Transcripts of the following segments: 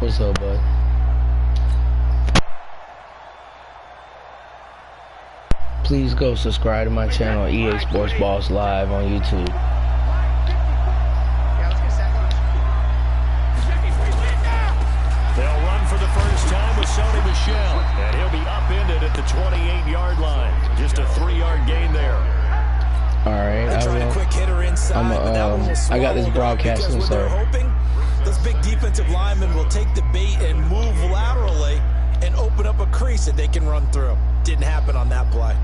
What's up, bud? Please go subscribe to my channel, EA Sports Boss Live on YouTube. They'll run for the first time with Sony Michel, and he'll be upended at the 28-yard line. Just a 3-yard gain there. All right, I got this broadcasting, so those big defensive linemen will take the bait and move laterally and open up a crease that they can run through. Didn't happen on that play.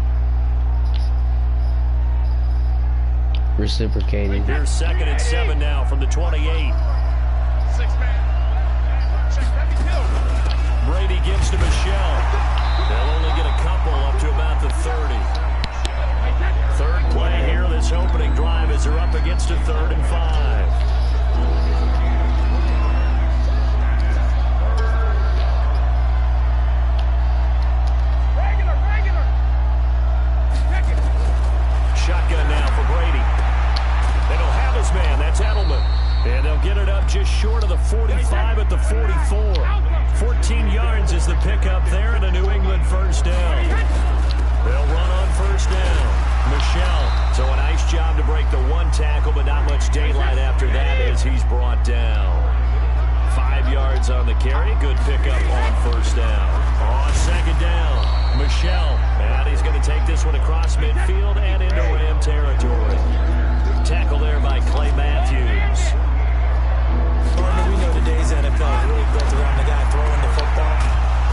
reciprocated. Here's 2nd and 7 now from the 28. Brady gives to Michel. They'll only get a couple up to about the 30. Third play here, this opening drive, as they're up against a 3rd and 5. Shotgun now for Brady. They don't have his man. That's Edelman. And they'll get it up just short of the 45 at the 44. 14 yards is the pickup there, and a New England first down. They'll run on first down. Michel. So a nice job to break the one tackle, but not much daylight after that as he's brought down. 5 yards on the carry. Good pickup on first down. On second down, Michel. And he's going to take this one across midfield and into Ram territory. Tackle there by Clay Matthews. We know today's NFL is really built around the guy throwing the football.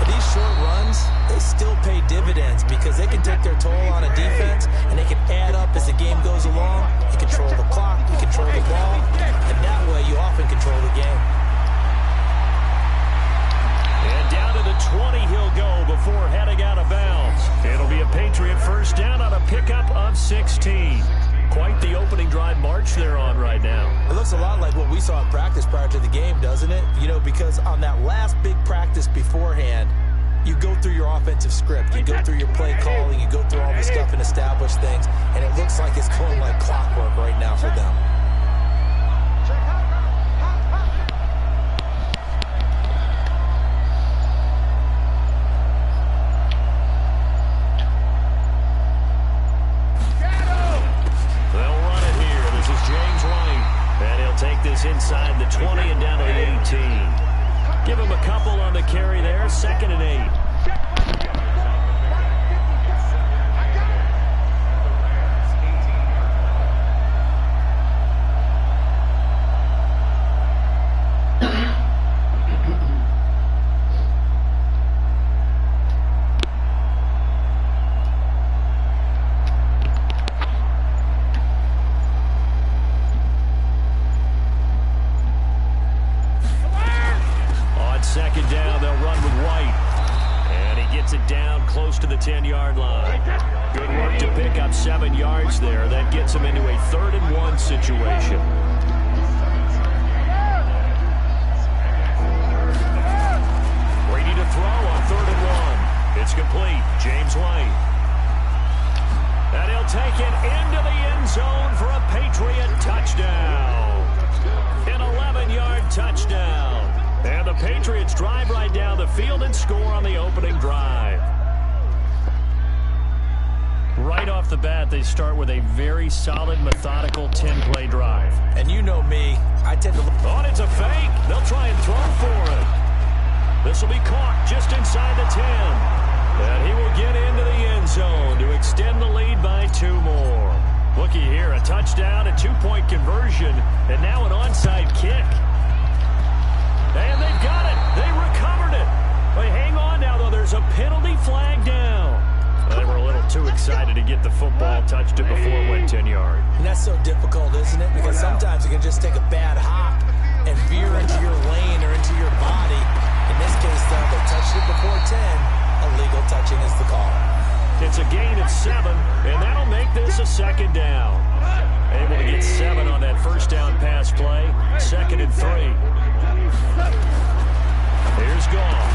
But these short runs, they still pay dividends because they can take their toll on a defense and they can add up as the game goes along. You control the clock, you control the ball, and that way you often control the game. And down to the 20 he'll go before heading out of bounds. It'll be a Patriot first down on a pickup of 16. Quite the opening drive march they're on right now. It looks a lot like what we saw in practice prior to the game, doesn't it? You know, because on that last big practice beforehand, you go through your offensive script, you go through your play calling, you go through all this stuff and establish things, and it looks like it's going like clockwork right now for them. Take this inside the 20 and down to the 18. Give him a couple on the carry there. 2nd and 8. Second down, they'll run with White. And he gets it down close to the 10-yard line. Good work to pick up 7 yards there. That gets him into a 3rd and 1 situation. Brady to throw on 3rd and 1. It's complete. James White. And he'll take it into the end zone for a Patriot touchdown. An 11-yard touchdown. And the Patriots drive right down the field and score on the opening drive. Right off the bat, they start with a very solid, methodical 10-play drive. And you know me, I tend to look. Oh, it's a fake. They'll try and throw for it. This will be caught just inside the 10. And he will get into the end zone to extend the lead by 2 more. Looky here, a touchdown, a 2-point conversion, and now an onside kick. And they've got it. They recovered it. But hang on now, though. There's a penalty flag down. They were a little too excited to get the football, touched it before it went 10 yards. And that's so difficult, isn't it? Because sometimes you can just take a bad hop and veer into your lane or into your body. In this case, though, they touched it before 10. Illegal touching is the call. It's a gain of 7, and that'll make this a 2nd down. Able to get 7 on that first down pass play. 2nd and 3. Here's Gall.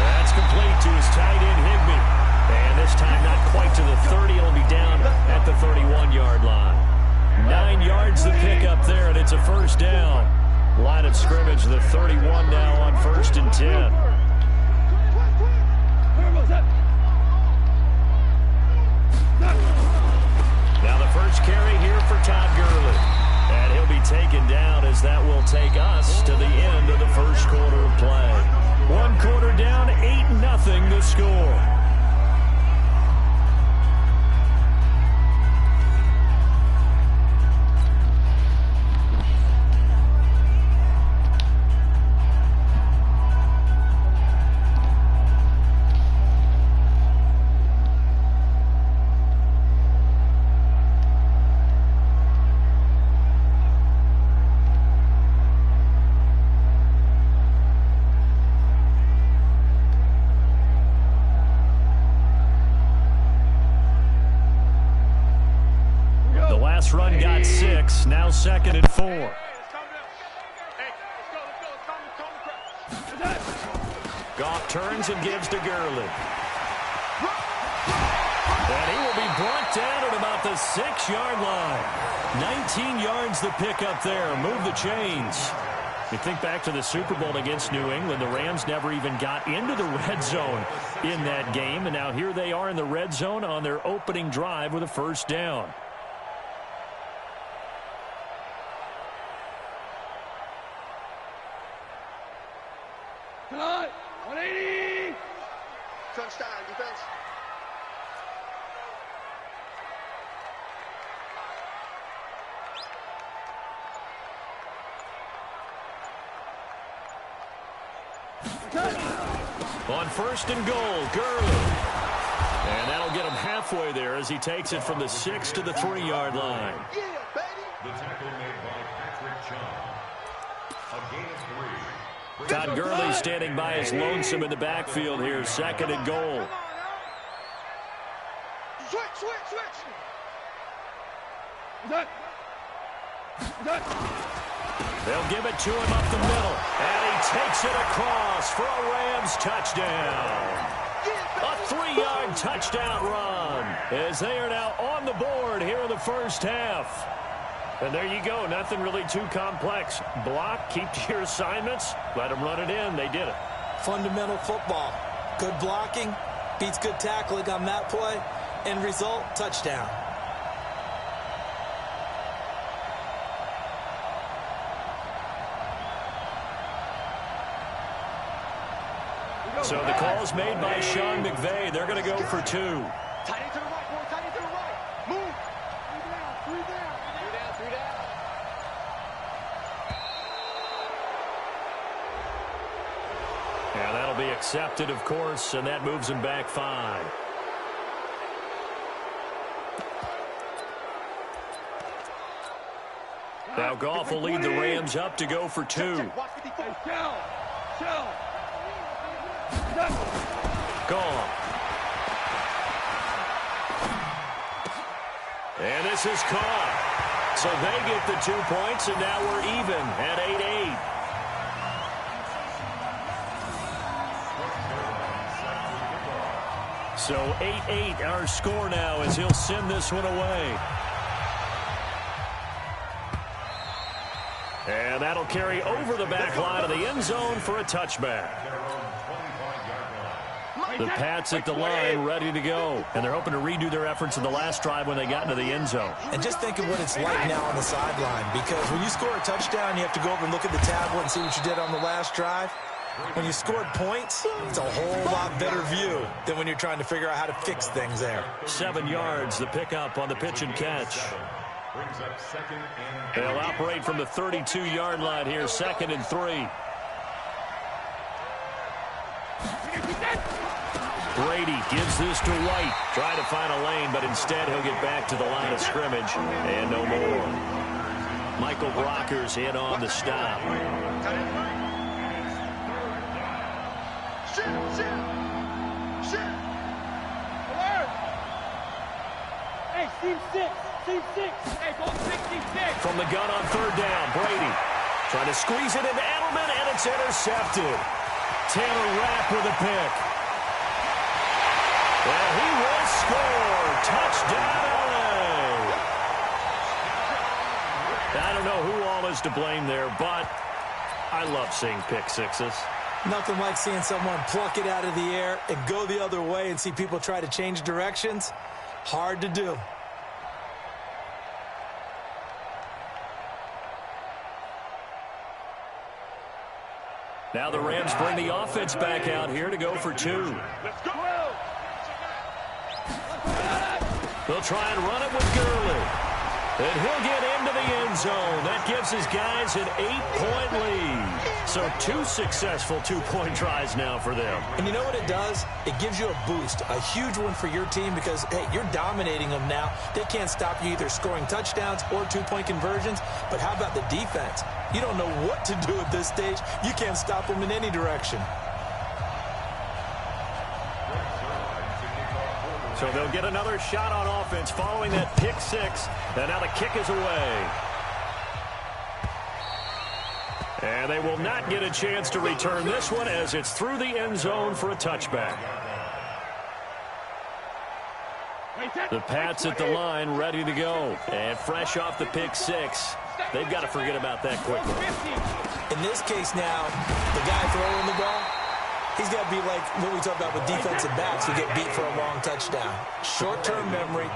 That's complete to his tight end, Higbee. And this time not quite to the 30. It'll be down at the 31-yard line. 9 yards to pick up there, and it's a first down. Line of scrimmage, the 31 now on 1st and 10. Now the first carry here for Todd Gurley. And he'll be taken down as that will take us to the end of the first quarter of play. 1 quarter down, 8-0 the score. Run got 6, now 2nd and 4. Goff turns and gives to Gurley. And he will be brought down at about the 6-yard line. 19 yards the pickup there. Move the chains. You think back to the Super Bowl against New England. The Rams never even got into the red zone in that game. And now here they are in the red zone on their opening drive with a first down. Tonight, 180. Touchdown, defense. On 1st and goal, Gurley. And that'll get him halfway there as he takes it from the 6 to the 3-yard line. Yeah, baby. The tackle made by Patrick Chung. A gain of 3. Todd Gurley standing by his lonesome in the backfield here. 2nd and goal. Switch. They'll give it to him up the middle. And he takes it across for a Rams touchdown. A 3-yard touchdown run as they are now on the board here in the first half. And there you go. Nothing really too complex. Block, keep to your assignments, let them run it in. They did it. Fundamental football. Good blocking beats good tackling on that play. End result, touchdown. So the call is made by Sean McVay. They're going to go for 2. Tight end to the right, boy. Tight end to the right. Move. 3 down. And that'll be accepted, of course, and that moves him back 5. Now Goff will lead the Rams up to go for 2. Goff. And this is caught. So they get the 2 points, and now we're even at 8-8. So 8-8 our score now as he'll send this one away. And that'll carry over the back line of the end zone for a touchback. The Pats at the line ready to go. And they're hoping to redo their efforts in the last drive when they got into the end zone. And just think of what it's like now on the sideline, because when you score a touchdown, you have to go over and look at the tablet and see what you did on the last drive. When you scored points, it's a whole lot better view than when you're trying to figure out how to fix things there. 7 yards, the pickup on the pitch and catch. They'll operate from the 32-yard line here, 2nd and 3. Brady gives this to White. Trying to find a lane, but instead he'll get back to the line of scrimmage. And no more. Michael Brocker's in on the stop. Hey, team 6. Hey, go 66. From the gun on 3rd down, Brady trying to squeeze it into Edelman, and it's intercepted. Taylor Rapp with a pick. And he will score. Touchdown, LA. I don't know who all is to blame there, but I love seeing pick sixes. Nothing like seeing someone pluck it out of the air and go the other way and see people try to change directions. Hard to do. Now the Rams bring the offense back out here to go for two. Let's go. They'll try and run it with Gurley. And he'll get into the end zone. That gives his guys an 8-point lead. So 2 successful two-point tries now for them. And you know what it does? It gives you a boost, a huge one for your team because, hey, you're dominating them now. They can't stop you either scoring touchdowns or two-point conversions. But how about the defense? You don't know what to do at this stage. You can't stop them in any direction. So they'll get another shot on offense following that pick six. And now the kick is away. And they will not get a chance to return this one as it's through the end zone for a touchback. The Pats at the line ready to go. And fresh off the pick six. They've got to forget about that quickly. In this case now, the guy throwing the ball, he's got to be like what we talk about with defensive backs who get beat for a long touchdown. Short-term memory,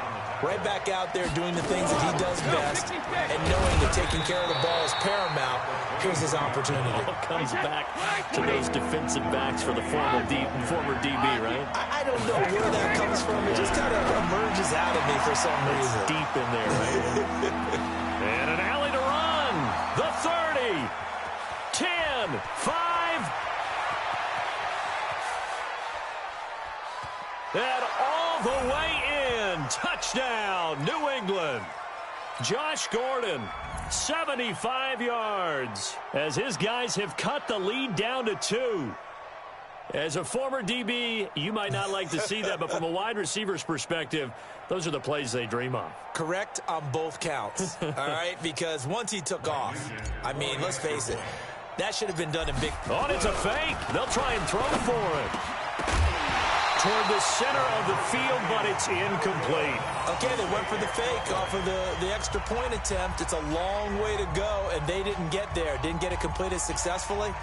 right back out there doing the things that he does best, and knowing that taking care of the ball is paramount. Here's his opportunity. All comes back to those defensive backs for the former DB, right? I don't know where that comes from. It just kind of emerges out of me for some reason. It's deep in there, right? And an alley to run. The 30, 10, 5. And all the way in. Touchdown, New England. Josh Gordon, 75 yards, as his guys have cut the lead down to 2. As a former DB, you might not like to see that, but from a wide receiver's perspective, those are the plays they dream of. Correct on both counts, all right? Because once he took off, I mean, let's face it, that should have been done in big... Oh, and it's a fake. They'll try and throw for it. Toward the center of the field, but it's incomplete. Okay, they went for the fake off of the extra point attempt. It's a long way to go, and they didn't get there. Didn't get it completed successfully.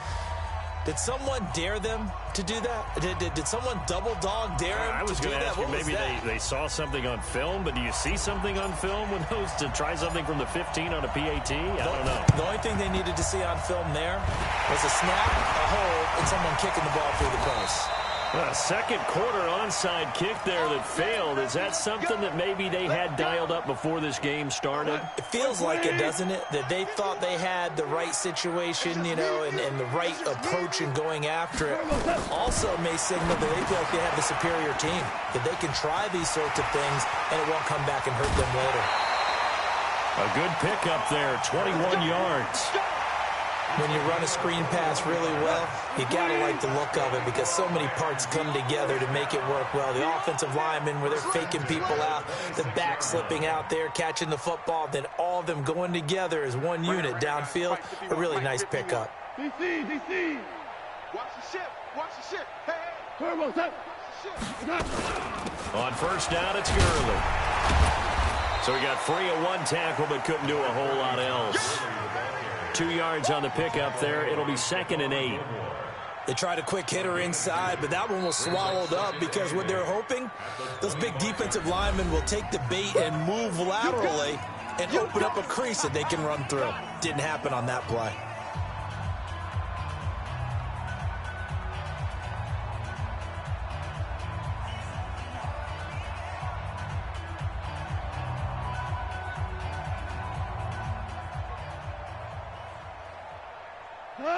Did someone dare them to do that? Did someone double dog dare them I was to do going to that? ask you, maybe they saw something on film, but do you see something on film with those to try something from the 15 on a PAT? I don't know. The only thing they needed to see on film there was a snap, a hold, and someone kicking the ball through the post. A second quarter onside kick there that failed. Is that something that maybe they had dialed up before this game started? It feels like it, doesn't it? That they thought they had the right situation, you know, and the right approach in going after it. Also may signal that they feel like they have the superior team, that they can try these sorts of things and it won't come back and hurt them later. A good pickup there, 21 yards. When you run a screen pass really well, you got to like the look of it because so many parts come together to make it work well. The offensive linemen, where they're faking people out, the back slipping out there, catching the football, then all of them going together as one unit downfield. A really nice pickup. DC. Watch the ship. Watch the ship. Hey. Turbo, set. On first down, it's Gurley. So he got free of one tackle but couldn't do a whole lot else. 2 yards on the pickup there. It'll be 2nd and 8. They tried a quick hitter inside, but that one was swallowed up because what they're hoping, those big defensive linemen will take the bait and move laterally and open up a crease that they can run through. Didn't happen on that play.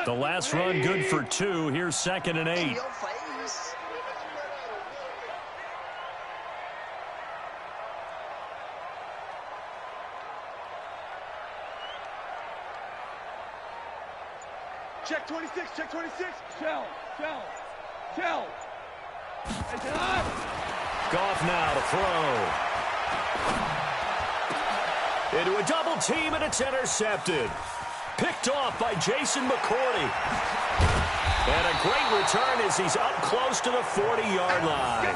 The last run good for 2. Here's 2nd and 8. Check 26. Check 26. Shell. Goff now to throw. Into a double team, and it's intercepted. Picked off by Jason McCourty. And a great return as he's up close to the 40-yard line.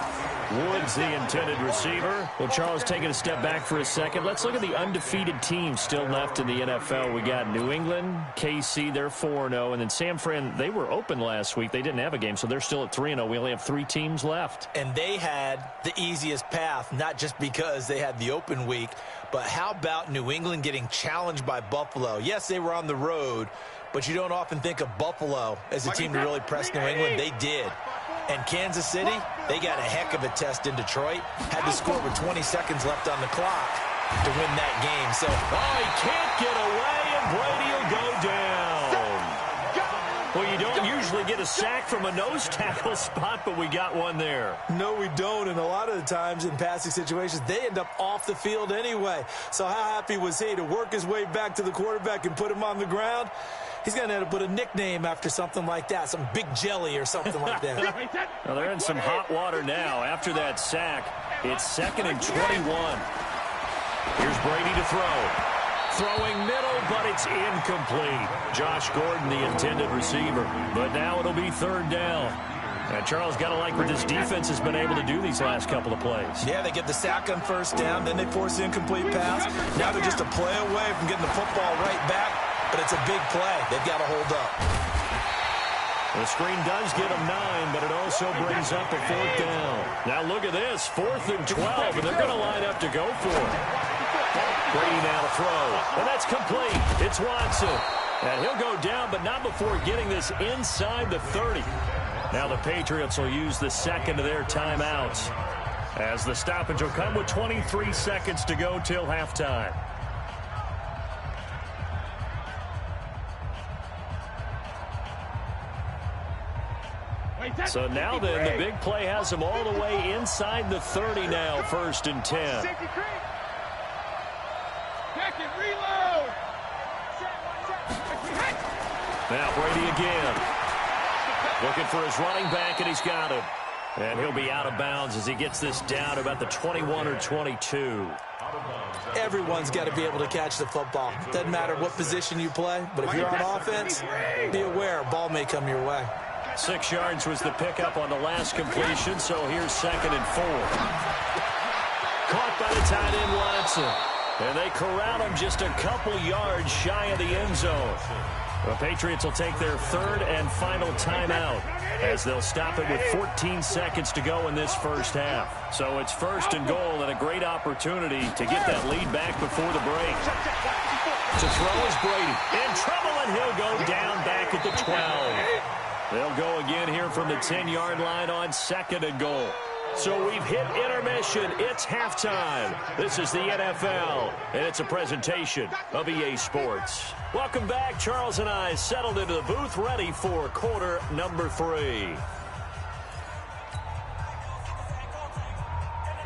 Woods, the intended receiver. Well, Charles, taking a step back for a second. Let's look at the undefeated teams still left in the NFL. We got New England, KC, they're 4-0. And then San Fran, they were open last week. They didn't have a game, so they're still at 3-0. We only have 3 teams left. And they had the easiest path, not just because they had the open week, but how about New England getting challenged by Buffalo? Yes, they were on the road, but you don't often think of Buffalo as a team to really press New England. They did. And Kansas City, they got a heck of a test in Detroit. Had to score with 20 seconds left on the clock to win that game. So, he can't get away, and Brady will go down. Well, you don't usually get a sack from a nose tackle spot, but we got one there. No, we don't. And a lot of the times in passing situations, they end up off the field anyway. So how happy was he to work his way back to the quarterback and put him on the ground? He's going to end up with a nickname after something like that, some Big Jelly or something like that. Well, they're in some hot water now. After that sack, it's 2nd and 21. Here's Brady to throw. Throwing middle, but it's incomplete. Josh Gordon, the intended receiver. But now it'll be 3rd down. And Charles, got to like what this defense has been able to do these last couple of plays. Yeah, they get the sack on 1st down, then they force the incomplete pass. Now they're just a play away from getting the football right back. But it's a big play. They've got to hold up. The screen does get them 9, but it also brings up a 4th down. Now look at this, 4th and 12, and they're going to line up to go for it. Brady now to throw, and that's complete. It's Watson, and he'll go down, but not before getting this inside the 30. Now the Patriots will use the 2nd of their timeouts, as the stoppage will come with 23 seconds to go till halftime. So now then, the big play has them all the way inside the 30 now, 1st and 10. Now Brady again. Looking for his running back, and he's got him. And he'll be out of bounds as he gets this down about the 21 or 22. Everyone's got to be able to catch the football. Doesn't matter what position you play, but if you're on offense, be aware a ball may come your way. 6 yards was the pickup on the last completion, so here's 2nd and 4. Caught by the tight end Watson. And they corral him just a couple yards shy of the end zone. The Patriots will take their 3rd and final timeout as they'll stop it with 14 seconds to go in this first half. So it's 1st and goal and a great opportunity to get that lead back before the break. To throw is Brady. In trouble, and he'll go down back at the 12. They'll go again here from the 10-yard line on 2nd and goal. So we've hit intermission. It's halftime. This is the NFL, and it's a presentation of EA Sports. Welcome back. Charles and I settled into the booth, ready for quarter number 3.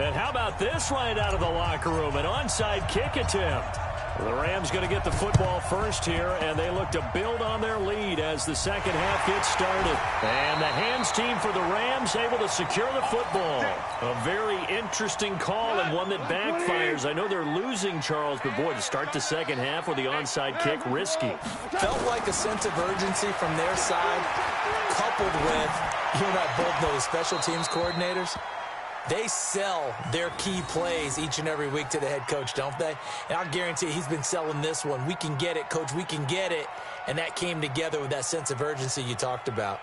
And how about this right out of the locker room? An onside kick attempt. The Rams going to get the football first here, and they look to build on their lead as the second half gets started. And the hands team for the Rams able to secure the football. A very interesting call and one that backfires. I know they're losing, Charles, but boy, to start the second half with the onside kick, risky. Felt like a sense of urgency from their side, coupled with, you and I both know the special teams coordinators. They sell their key plays each and every week to the head coach, don't they? And I'll guarantee he's been selling this one. We can get it, coach, we can get it. And that came together with that sense of urgency you talked about.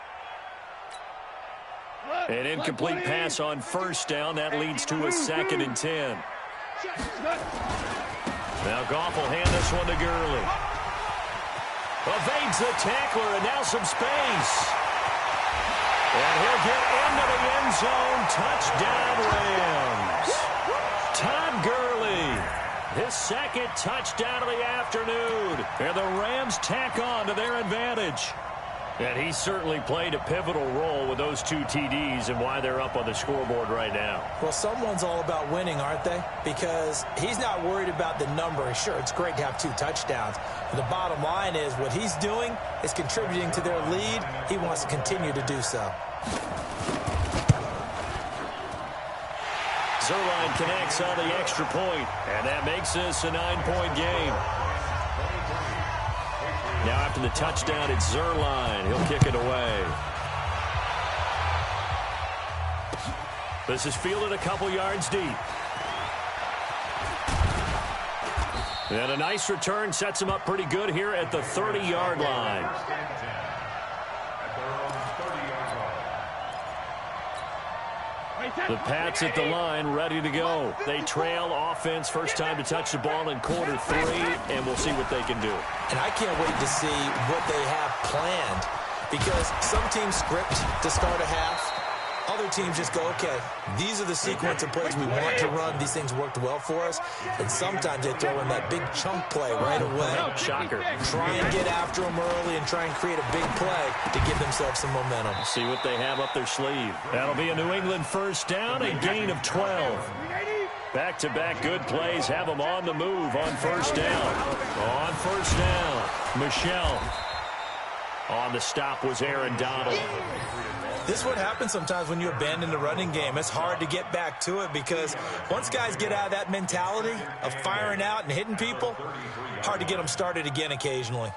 An incomplete pass on 1st down. That leads to a 2nd and 10. Now Goff will hand this one to Gurley. Evades the tackler, and now some space. And he'll get into the end zone. Touchdown, Rams. Todd Gurley, his 2nd touchdown of the afternoon. And the Rams tack on to their advantage. And he certainly played a pivotal role with those 2 TDs and why they're up on the scoreboard right now. Well, someone's all about winning, aren't they? Because he's not worried about the number. Sure, it's great to have 2 touchdowns. But the bottom line is what he's doing is contributing to their lead. He wants to continue to do so. Zerline connects on the extra point, and that makes this a 9-point game. Now after the touchdown, it's Zerline. He'll kick it away. This is fielded a couple yards deep. And a nice return sets him up pretty good here at the 30-yard line. The Pats at the line, ready to go. They trail offense, first time to touch the ball in quarter 3, and we'll see what they can do. And I can't wait to see what they have planned, because some teams script to start a half. Other teams just go, okay, these are the sequence of plays we want to run. These things worked well for us. And sometimes they throw in that big chunk play right away. Shocker. Try and get after them early and try and create a big play to give themselves some momentum. See what they have up their sleeve. That'll be a New England first down, a gain of 12. Back-to-back good plays have them on the move on first down. On first down, Michelle. On the stop was Aaron Donald. This is what happens sometimes when you abandon the running game. It's hard to get back to it because once guys get out of that mentality of firing out and hitting people, hard to get them started again occasionally.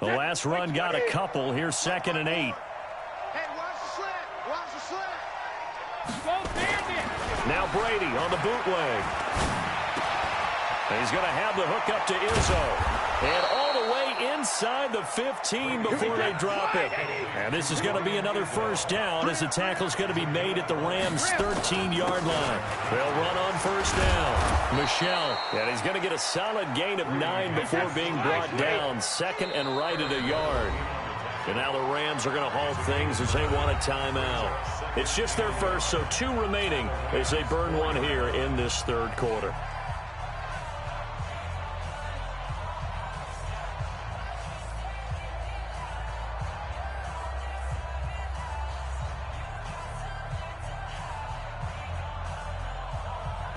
The last run got a couple. Here's 2nd and 8. Hey, watch the slant. Watch the slant. Go Bandit. Now Brady on the bootleg. And he's going to have the hook up to Izzo. And all the way inside the 15 before they drop it. And this is going to be another first down as the tackle's going to be made at the Rams' 13-yard line. They'll run on first down. Michelle. And he's going to get a solid gain of 9 before being brought down. 2nd and right at a yard. And now the Rams are going to halt things as they want a timeout. It's just their first, so 2 remaining as they burn one here in this third quarter.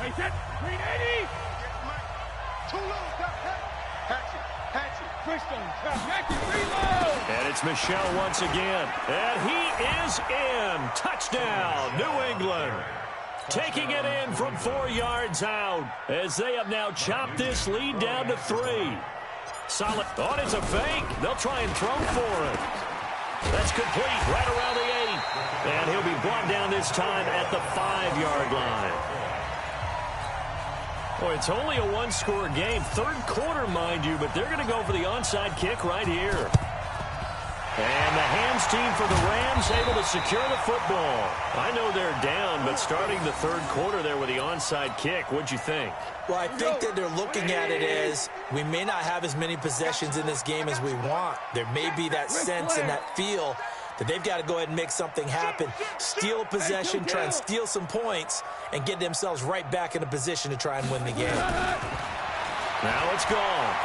Wait, set. 380. Too low. Hatchet. Crystal. Hatchet. Reload. And it's Michelle once again. And he is in. Touchdown, New England. Taking it in from 4 yards out as they have now chopped this lead down to 3. Solid. Oh, it's a fake. They'll try and throw for it. That's complete right around the 8. And he'll be brought down this time at the 5-yard line. Boy, it's only a one-score game. Third quarter, mind you, but they're going to go for the onside kick right here. And the hands team for the Rams able to secure the football. I know they're down, but starting the third quarter there with the onside kick, what'd you think? Well, I think that they're looking at it as we may not have as many possessions in this game as we want. There may be that sense and that feel that they've got to go ahead and make something happen, steal a possession, try and steal some points, and get themselves right back in a position to try and win the game. Now it's gone.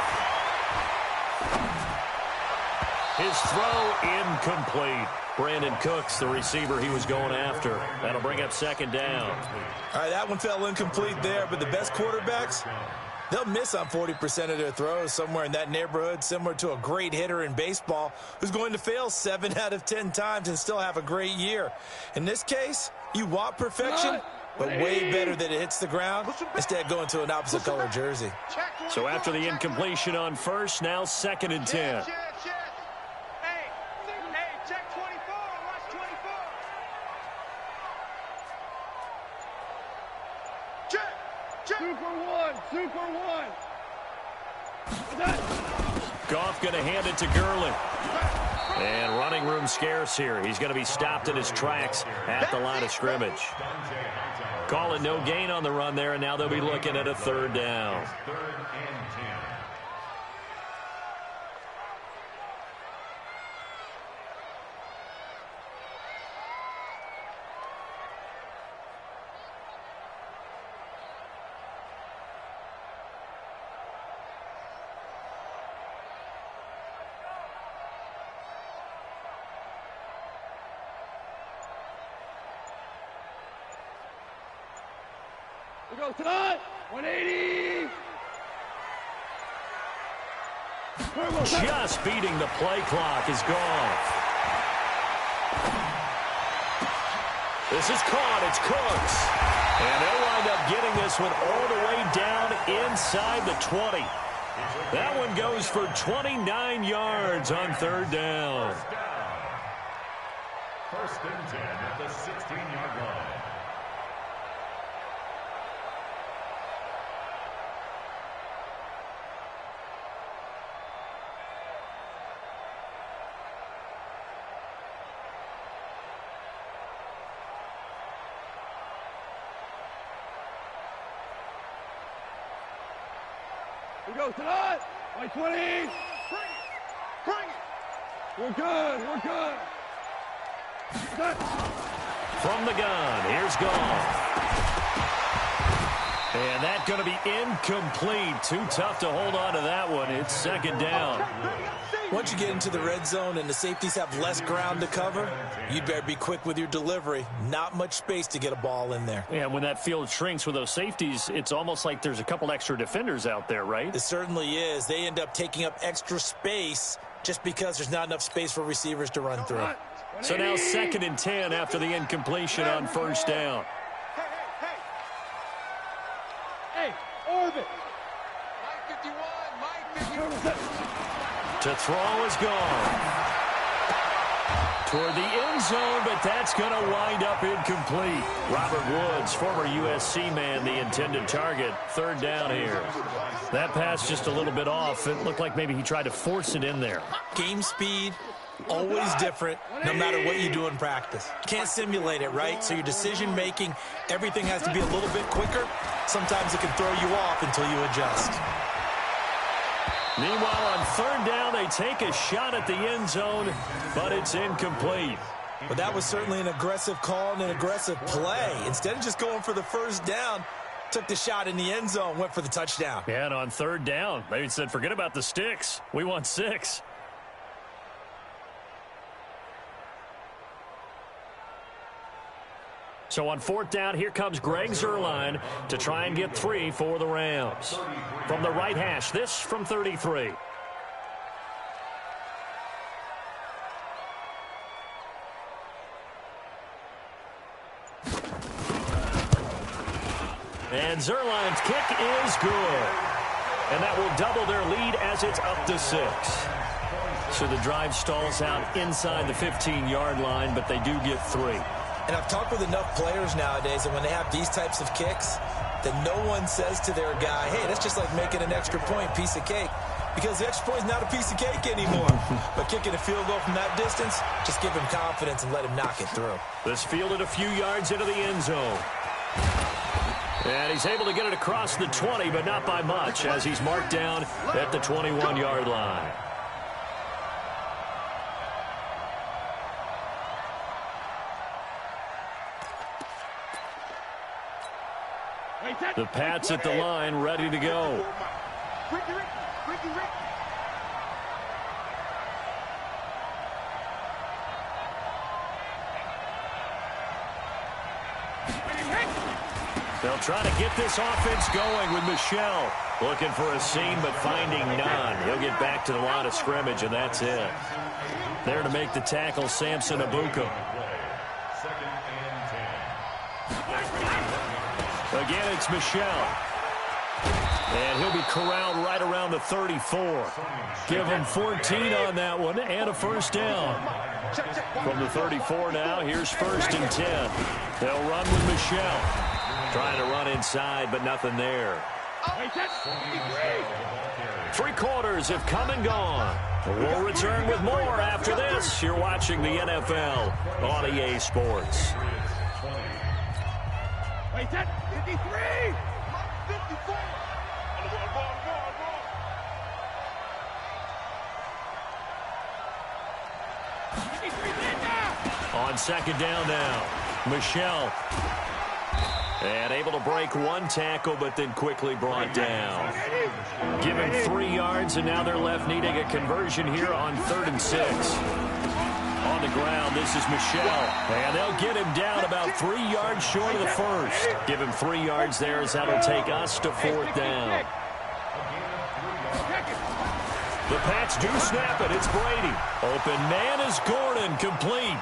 His throw incomplete. Brandon Cooks, the receiver he was going after. That'll bring up 2nd down. All right, that one fell incomplete there, but the best quarterbacks, they'll miss on 40% of their throws, somewhere in that neighborhood, similar to a great hitter in baseball who's going to fail 7 out of 10 times and still have a great year. In this case, you want perfection, but way better that it hits the ground instead of going to an opposite color jersey. So after the incompletion on first, now 2nd and 10. Hey, check 24. Watch 24. Check. Super one. Goff going to hand it to Gurley. And running room scarce here. He's going to be stopped in his tracks at the line of scrimmage. Call it no gain on the run there, and now they'll be looking at a 3rd down. go tonight. 180. Just beating the play clock is gone. This is caught. It's Cooks. And they'll wind up getting this one all the way down inside the 20. That one goes for 29 yards on third down. First and 10 at the 16-yard line. We go tonight. 20. Bring it. We're good. We're good. From the gun, here's Goff. And that's going to be incomplete. Too tough to hold on to that one. It's second down. Once you get into the red zone and the safeties have less ground to cover, you'd better be quick with your delivery. Not much space to get a ball in there. Yeah, when that field shrinks with those safeties, it's almost like there's a couple extra defenders out there, right? It certainly is. They end up taking up extra space just because there's not enough space for receivers to run through. So now second and 10 after the incompletion on first down. Hey, orbit. Mike 51. To throw is gone. Toward the end zone, but that's going to wind up incomplete. Robert Woods, former USC man, the intended target. Third down here. That pass just a little bit off. It looked like maybe he tried to force it in there. Game speed, always different, no matter what you do in practice. Can't simulate it, right? So your decision-making, everything has to be a little bit quicker. Sometimes it can throw you off until you adjust. Meanwhile, on third down, they take a shot at the end zone, but it's incomplete. But that was certainly an aggressive call and an aggressive play. Instead of just going for the first down, took the shot in the end zone, went for the touchdown. Yeah, and on third down, they said, forget about the sticks. We want 6. So on fourth down, here comes Greg Zuerlein to try and get 3 for the Rams. From the right hash, this from 33. And Zuerlein's kick is good. And that will double their lead as it's up to 6. So the drive stalls out inside the 15-yard line, but they do get 3. And I've talked with enough players nowadays, and when they have these types of kicks, that no one says to their guy, hey, that's just like making an extra point, piece of cake. Because the extra point is not a piece of cake anymore. But kicking a field goal from that distance, just give him confidence and let him knock it through. This fielded a few yards into the end zone. And he's able to get it across the 20, but not by much, as he's marked down at the 21-yard line. The Pats at the line, ready to go. They'll try to get this offense going with Michel. Looking for a seam, but finding none. He'll get back to the line of scrimmage, and that's it. There to make the tackle, Samson Abuka. Again, it's Michel. And he'll be corralled right around the 34. Give him 14 on that one and a first down. From the 34 now, here's first and 10. They'll run with Michel. Trying to run inside, but nothing there. 3 quarters have come and gone. We'll return with more after this. You're watching the NFL on EA Sports. 53! 54! On second down now, Michel. And able to break one tackle, but then quickly brought down. Give him 3 yards, and now they're left needing a conversion here on 3rd and 6. On the ground, this is Michelle. And they'll get him down about 3 yards short of the first. Give him 3 yards there as that'll take us to 4th down. The Pats do snap it. It's Brady. Open man is Gordon. Complete.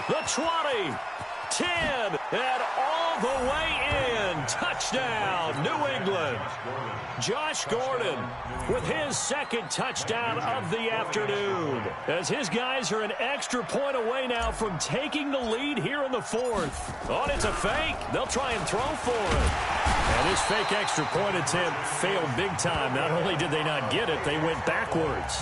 The 20. 10. And all the way in. Touchdown, New England. Josh Gordon with his second touchdown of the afternoon. As his guys are an extra point away now from taking the lead here in the 4th. Oh, it's a fake. They'll try and throw for it. And this fake extra point attempt failed big time. Not only did they not get it, they went backwards.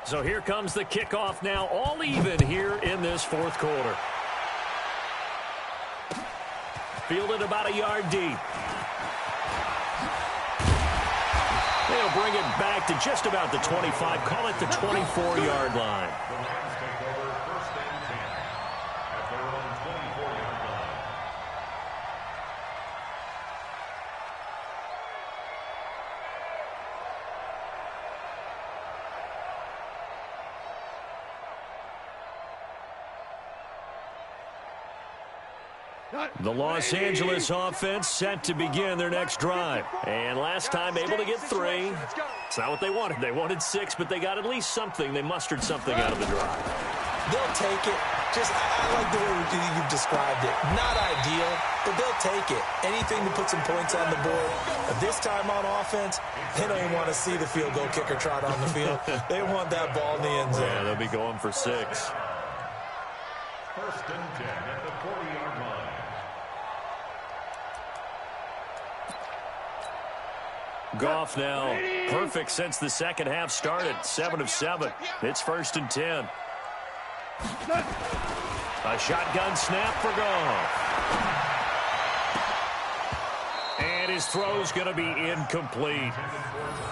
So here comes the kickoff now, all even here in this 4th quarter. Fielded about a yard deep. They'll bring it back to just about the 25, call it the 24-yard line. The Lions take over 1st and 10 at their own 24-yard line. The Los Angeles offense set to begin their next drive. And last time able to get 3. It's not what they wanted. They wanted 6, but they got at least something. They mustered something out of the drive. They'll take it. I like the way you've described it. Not ideal, but they'll take it. Anything to put some points on the board. But this time on offense, they don't even want to see the field goal kicker trot on the field. They want that ball in the end zone. Yeah, they'll be going for 6. 1st and 10 at the 40-yard line. Goff now perfect since the second half started. 7 of 7. It's 1st and 10. A shotgun snap for Goff. And his throw's going to be incomplete.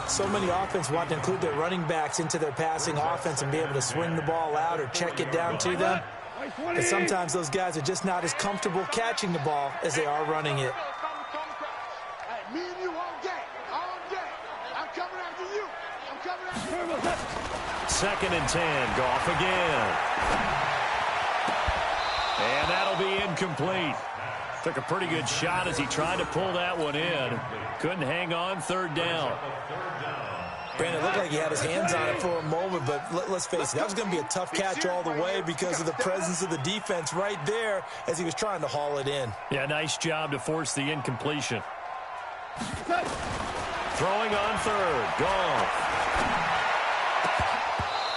So many offense want to include their running backs into their passing offense and be able to swing the ball out or check it down to them. But sometimes those guys are just not as comfortable catching the ball as they are running it. Me and you all day. I'm coming after you. I'm coming after you. 2nd and 10. Goff again. And that'll be incomplete. Took a pretty good shot as he tried to pull that one in. Couldn't hang on. 3rd down. Brandon, it looked like he had his hands on it for a moment, but let's face it, that was going to be a tough catch all the way because of the presence of the defense right there as he was trying to haul it in. Yeah, nice job to force the incompletion. Throwing on 3rd. Goff.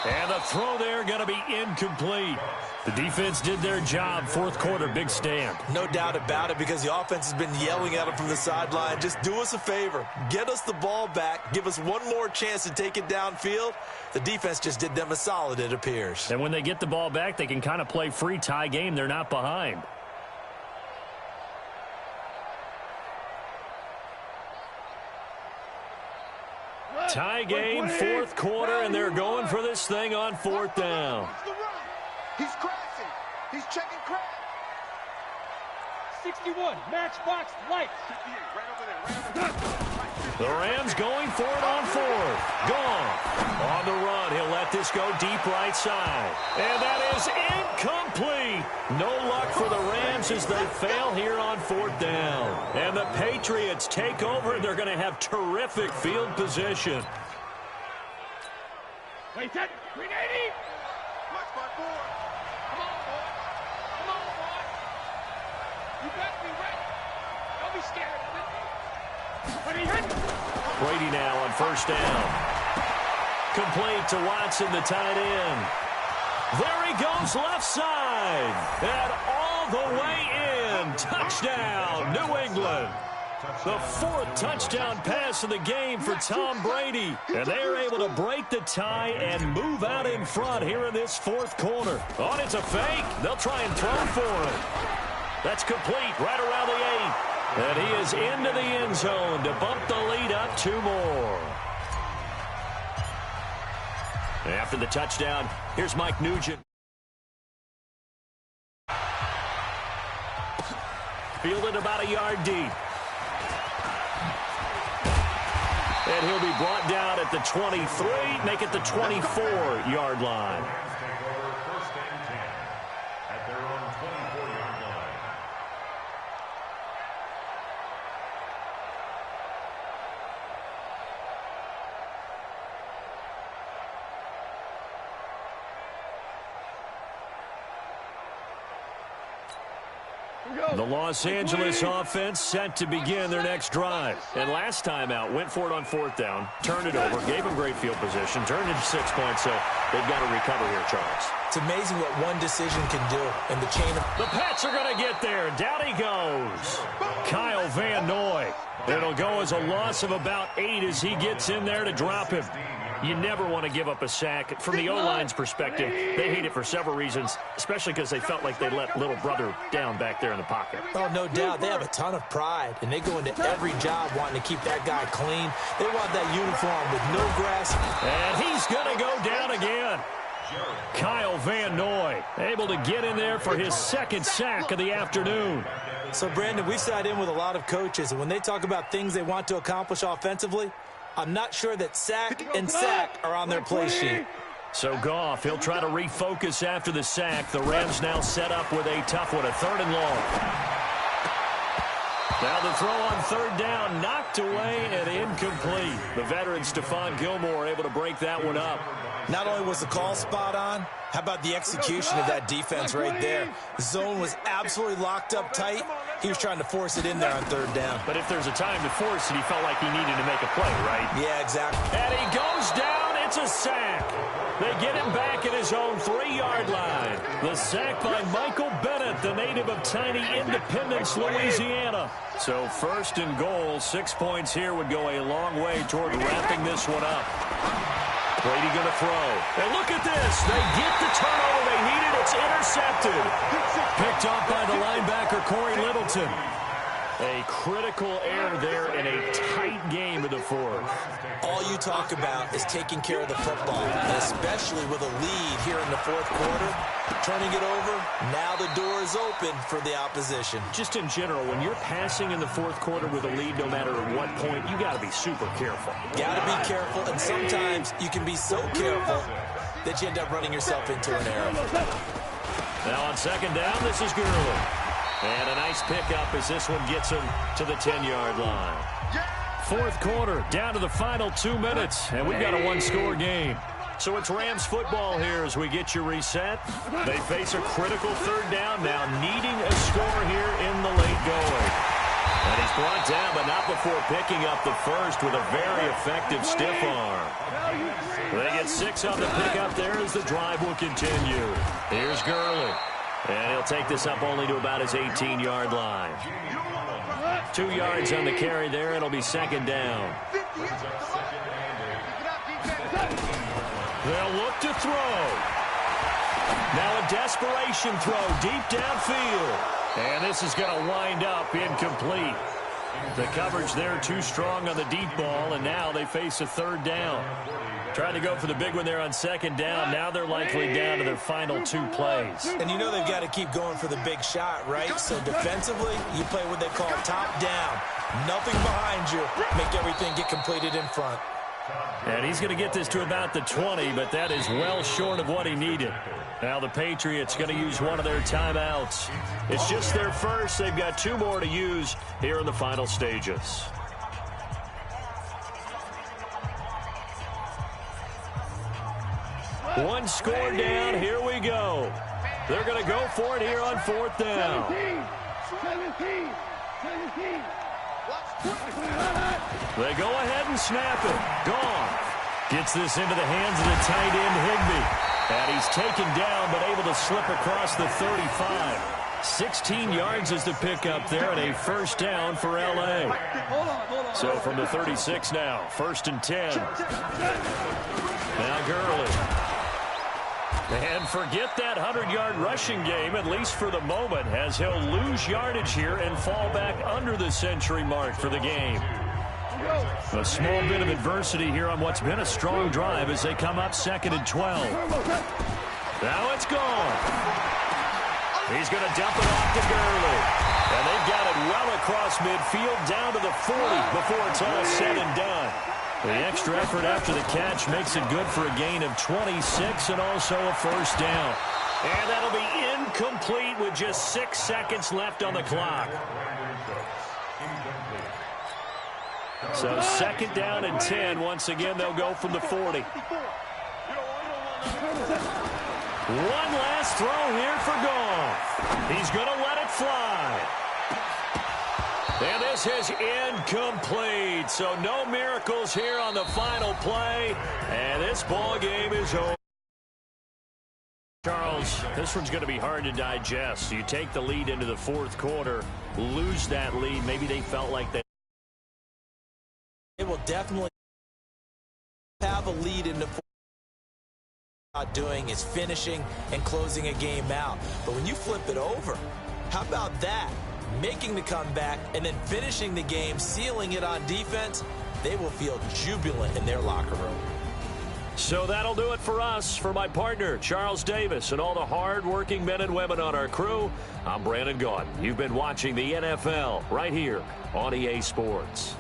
And the throw there going to be incomplete. The defense did their job. 4th quarter, big stand. No doubt about it, because the offense has been yelling at him from the sideline. Just do us a favor. Get us the ball back. Give us one more chance to take it downfield. The defense just did them a solid, it appears. And when they get the ball back, they can kind of play free tie game. They're not behind. Tie game, 4th quarter, and they're going for this thing on 4th down. He's crashing. He's checking crash. 61, matchbox light. Right over there. The Rams going for it on 4th. Gone. On the run, he'll let this go deep right side. And that is incomplete. No luck for the Rams as they fail here on 4th down. And the Patriots take over. They're going to have terrific field position. Wait, that 380. Watch my board. Come on, boy. Come on, boy. You better be ready. Don't be scared of it. But he hit. Brady now on 1st down. Complete to Watson, the tight end. There he goes left side. And all the way in. Touchdown. Touchdown, New England. The fourth touchdown pass of the game for Tom Brady. And they're able to break the tie and move out in front here in this fourth quarter. Oh, it's a fake. They'll try and throw for it. That's complete right around the 8. And he is into the end zone to bump the lead up 2 more. After the touchdown, here's Mike Nugent. Fielded about a yard deep. And he'll be brought down at the 23, make it the 24-yard line. The Los Angeles offense set to begin their next drive. And last time out, went for it on 4th down, turned it over, gave them great field position, turned into 6 points, so they've got to recover here, Charles. It's amazing what one decision can do in the chain of... The Pats are going to get there. Down he goes. Kyle Van Noy. It'll go as a loss of about 8 as he gets in there to drop him. You never want to give up a sack. From the O-line's perspective, they hate it for several reasons, especially because they felt like they let little brother down back there in the pocket. Oh, no doubt. They have a ton of pride, and they go into every job wanting to keep that guy clean. They want that uniform with no grass. And he's going to go down again. Kyle Van Noy able to get in there for his 2nd sack of the afternoon. So, Brandon, we've sat in with a lot of coaches, and when they talk about things they want to accomplish offensively, I'm not sure that sack and sack are on their play sheet. So Goff, he'll try to refocus after the sack. The Rams now set up with a tough one, a 3rd and long. Now the throw on 3rd down, knocked away and incomplete. The veteran Stephon Gilmore able to break that one up. Not only was the call spot on, how about the execution of that defense right there? The zone was absolutely locked up tight. He was trying to force it in there on 3rd down. But if there's a time to force it, he felt like he needed to make a play, right? Yeah, exactly. And he goes down. It's a sack. They get him back at his own 3-yard line. The sack by Michael Bennett, the native of tiny Independence, Louisiana. So 1st and goal, 6 points here would go a long way toward wrapping this one up. Brady going to throw. And look at this. They get the turnover they needed. It's intercepted. Picked off by the linebacker, Corey Littleton. A critical error there in a tight game of the 4th. All you talk about is taking care of the football, and especially with a lead here in the 4th quarter. Turning it over, now the door is open for the opposition. Just in general, when you're passing in the 4th quarter with a lead, no matter at what point, you got to be super careful. Got to be careful, and sometimes you can be so careful that you end up running yourself into an error. Now on 2nd down, this is Gurley. And a nice pickup as this one gets him to the 10-yard line. 4th quarter, down to the final 2 minutes, and we've got a 1-score game. So it's Rams football here as we get you reset. They face a critical 3rd down now, needing a score here in the late going. And he's brought down, but not before picking up the first with a very effective stiff arm. They get 6 on the pickup there as the drive will continue. Here's Gurley. And he'll take this up only to about his 18-yard line. 2 yards on the carry there. It'll be 2nd down. They'll look to throw. Now a desperation throw deep downfield. And this is going to wind up incomplete. The coverage there too strong on the deep ball, and now they face a 3rd down. Trying to go for the big one there on 2nd down. Now they're likely down to their final 2 plays. And you know they've got to keep going for the big shot, right? So defensively, you play what they call top down. Nothing behind you. Make everything get completed in front. And he's going to get this to about the 20, but that is well short of what he needed. Now the Patriots going to use one of their timeouts. It's just their first. They've got 2 more to use here in the final stages. One score down. Here we go. They're going to go for it here on 4th down. 17. They go ahead and snap it. Gone. Gets this into the hands of the tight end, Higbee. And he's taken down but able to slip across the 35. 16 yards is the pickup there, and a first down for L.A. So from the 36 now, 1st and 10. Now Gurley. And forget that 100-yard rushing game, at least for the moment, as he'll lose yardage here and fall back under the century mark for the game. A small bit of adversity here on what's been a strong drive as they come up 2nd and 12. Now it's gone. He's going to dump it off to Gurley. And they've got it well across midfield down to the 40 before it's all said and done. The extra effort after the catch makes it good for a gain of 26 and also a first down. And that'll be incomplete with just 6 seconds left on the clock. So 2nd down and 10. Once again, they'll go from the 40. One last throw here for Goff. He's going to let it fly. And this is incomplete. So no miracles here on the final play. And this ball game is over. Charles, this one's going to be hard to digest. You take the lead into the 4th quarter, lose that lead. Maybe they felt like they will definitely have a lead in the 4th. Not doing is finishing and closing a game out. But when you flip it over, how about that? Making the comeback and then finishing the game, sealing it on defense, they will feel jubilant in their locker room. So that'll do it for us. For my partner, Charles Davis, and all the hard-working men and women on our crew, I'm Brandon Gaudin. You've been watching the NFL right here on EA Sports.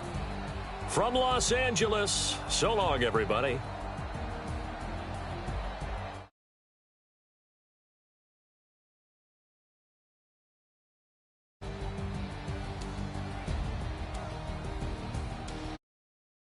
From Los Angeles, so long, everybody.